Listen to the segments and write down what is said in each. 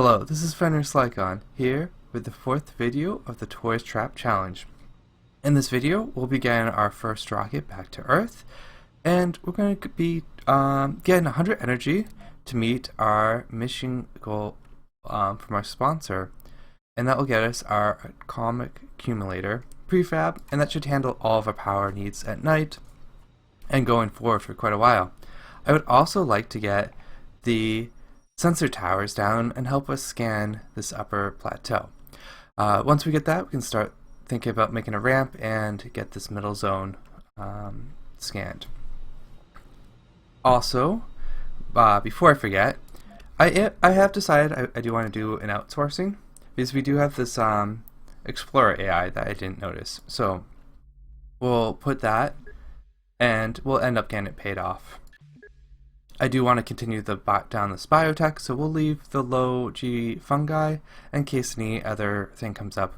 Hello, this is Fenrir Slycon here with the fourth video of the Toys Trap Challenge. In this video, we'll be getting our first rocket back to Earth, and we're going to be getting 100 energy to meet our mission goal from our sponsor, and that will get us our atomic accumulator prefab, and that should handle all of our power needs at night and going forward for quite a while. I would also like to get the sensor towers down and help us scan this upper plateau. Once we get that, we can start thinking about making a ramp and get this middle zone scanned. Also, before I forget, I have decided I do want to do an outsourcing because we do have this Explorer AI that I didn't notice. So we'll put that and we'll end up getting it paid off. I do want to continue down this biotech, so we'll leave the low G fungi in case any other thing comes up.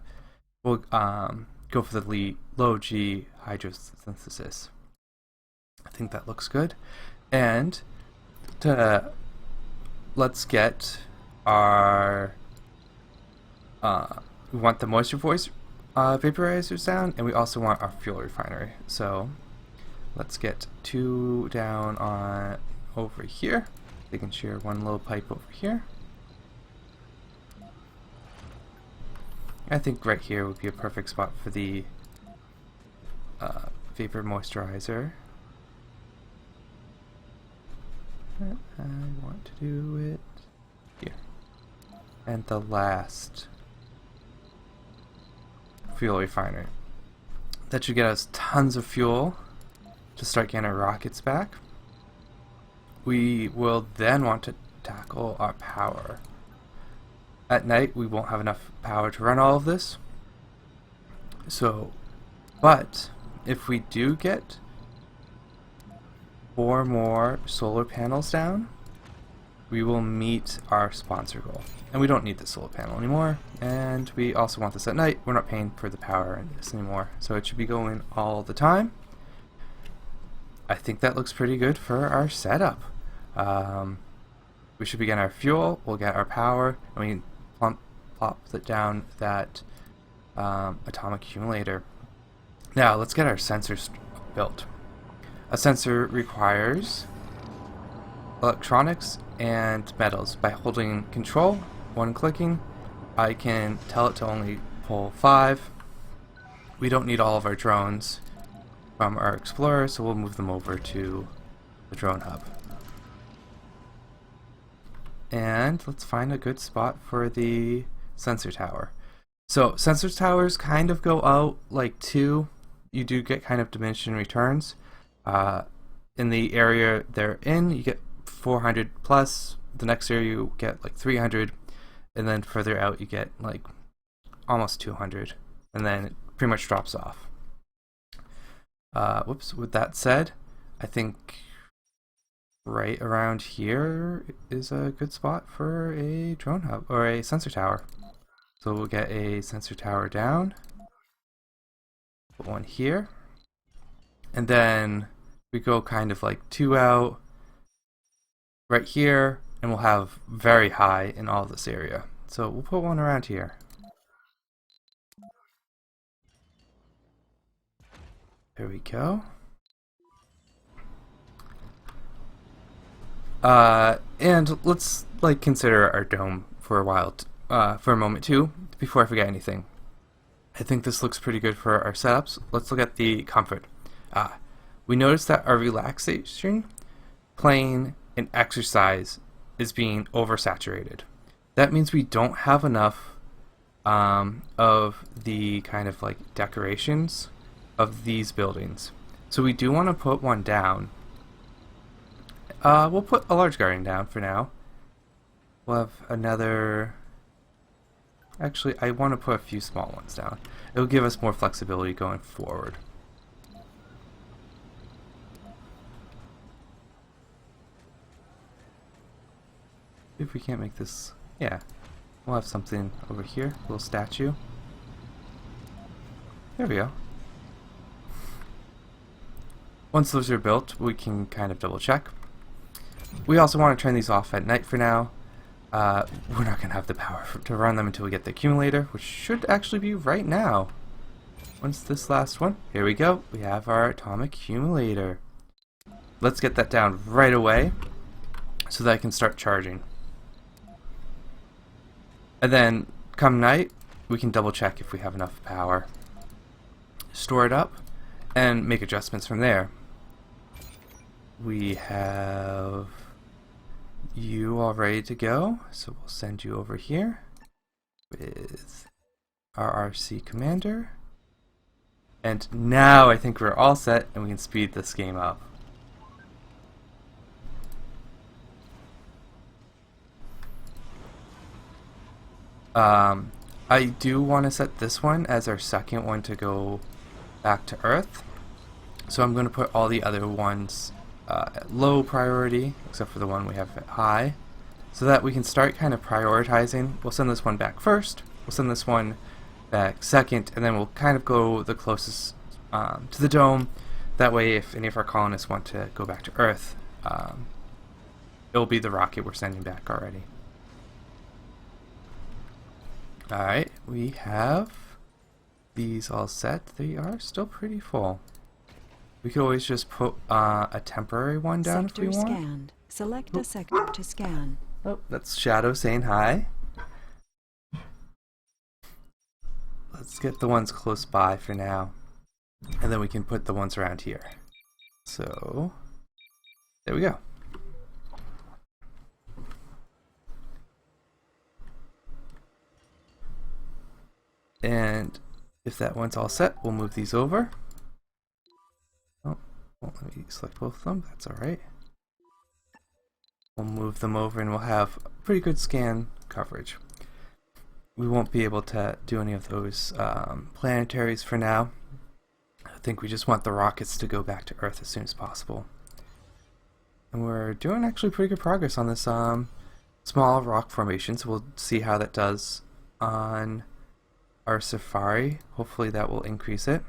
We'll go for the low G hydrosynthesis. I think that looks good. And let's get our we want the moisture voice vaporizers down, and we also want our fuel refinery. So let's get two down on over here. They can share one little pipe over here. I think right here would be a perfect spot for the vapor moisturizer. I want to do it here. And the last fuel refinery. That should get us tons of fuel to start getting our rockets back. We will then want to tackle our power. At night, we won't have enough power to run all of this. So, but if we do get 4 more solar panels down, we will meet our sponsor goal. And we don't need the solar panel anymore. And we also want this at night. We're not paying for the power in this anymore. So it should be going all the time. I think that looks pretty good for our setup. We should be getting our fuel, we'll get our power, and we can plop it down that atomic accumulator. Now let's get our sensors built. A sensor requires electronics and metals. By holding control, one clicking, I can tell it to only pull 5. We don't need all of our drones from our Explorer, so we'll move them over to the drone hub. And let's find a good spot for the sensor tower. So sensor towers kind of go out like 2. You do get kind of diminishing returns. In the area they're in, you get 400 plus. The next area you get like 300, and then further out you get like almost 200, and then it pretty much drops off. Whoops, with that said, I think right around here is a good spot for a drone hub or a sensor tower. So we'll get a sensor tower down, put one here, and then we go kind of like 2 out right here, and we'll have very high in all this area. So we'll put one around here. There we go. And let's like consider our dome for a while, for a moment too, before I forget anything. I think this looks pretty good for our setups. Let's look at the comfort. We noticed that our relaxation, playing, and exercise is being oversaturated. That means we don't have enough of the kind of like decorations of these buildings. So we do want to put one down. We'll put a large garden down for now. We'll have another... Actually, I want to put a few small ones down. It'll give us more flexibility going forward. If we can't make this... Yeah. We'll have something over here. A little statue. There we go. Once those are built, we can kind of double check. We also want to turn these off at night for now. we're not going to have the power to run them until we get the accumulator, which should actually be right now. Once this last one, here we go. We have our atomic accumulator. Let's get that down right away so that I can start charging. And then come night, we can double check if we have enough power. Store it up and make adjustments from there. We have you all ready to go, so we'll send you over here with our RC commander. And now I think we're all set and we can speed this game up. I do want to set this one as our second one to go back to Earth. So I'm going to put all the other ones at low priority, except for the one we have at high, so that we can start kind of prioritizing. We'll send this one back first, we'll send this one back second, and then we'll kind of go the closest to the dome. That way, if any of our colonists want to go back to Earth, it'll be the rocket we're sending back already. Alright, we have these all set. They are still pretty full. We could always just put a temporary one down if we want. Sector scanned. Select a sector to scan. Oh, that's Shadow saying hi. Let's get the ones close by for now. And then we can put the ones around here. So, there we go. And if that one's all set, we'll move these over. Oh, well, let me select both of them. That's alright. We'll move them over and we'll have pretty good scan coverage. We won't be able to do any of those planetaries for now. I think we just want the rockets to go back to Earth as soon as possible. And we're doing actually pretty good progress on this small rock formation, so we'll see how that does on our safari. Hopefully that will increase it.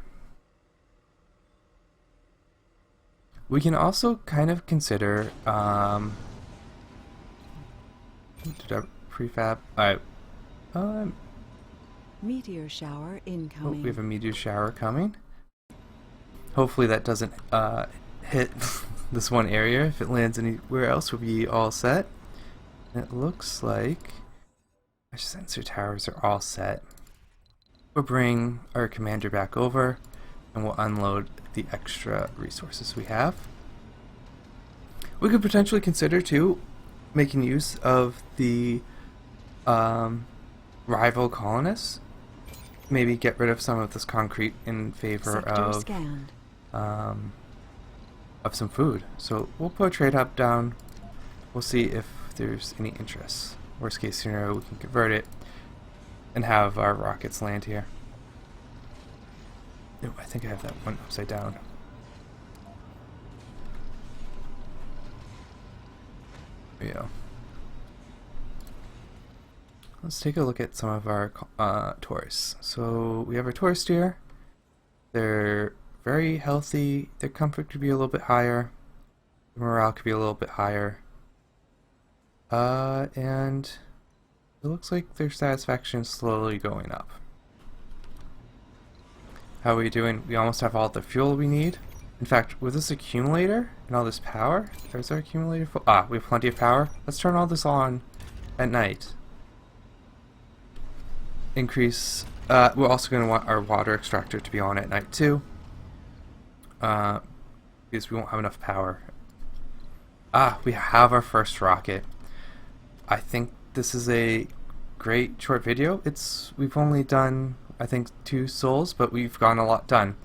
We can also kind of consider did I prefab? Alright. Meteor shower incoming. Oh, we have a meteor shower coming. Hopefully that doesn't hit this one area. If it lands anywhere else, we'll be all set. And it looks like our sensor towers are all set. We'll bring our commander back over and we'll unload the extra resources we have. We could potentially consider too making use of the rival colonists. Maybe get rid of some of this concrete in favor of some food. So we'll put a trade hub down. We'll see if there's any interest. Worst case scenario, we can convert it and have our rockets land here. Oh, I think I have that one upside down. There we go. Let's take a look at some of our tourists. So we have our tourists here. They're very healthy. Their comfort could be a little bit higher. Their morale could be a little bit higher. And it looks like their satisfaction is slowly going up. How are we doing? We almost have all the fuel we need. In fact, with this accumulator and all this power, there's our accumulator full. Ah, we have plenty of power. Let's turn all this on at night. Increase. We're also going to want our water extractor to be on at night too, because we won't have enough power. Ah, we have our first rocket. I think this is a great short video. We've only done, I think, 2 souls, but we've gotten a lot done.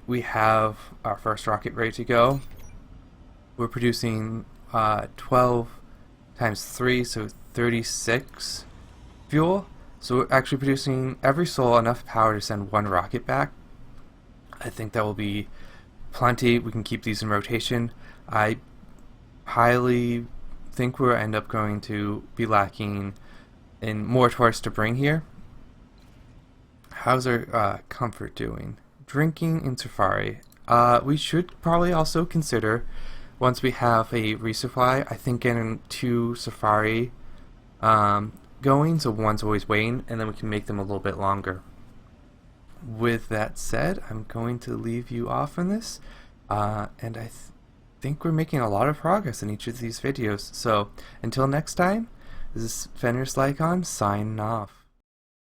We have our first rocket ready to go. We're producing 12 times 3, so 36 fuel. So we're actually producing every soul enough power to send 1 rocket back. I think that will be plenty. We can keep these in rotation. I highly think we'll end up going to be lacking in more tourists to bring here. How's our comfort doing? Drinking in Safari. We should probably also consider once we have a resupply, I think getting 2 safari going, so one's always waiting, and then we can make them a little bit longer. With that said, I'm going to leave you off on this, and I think we're making a lot of progress in each of these videos. So until next time, this is Fenris Lycon signing off.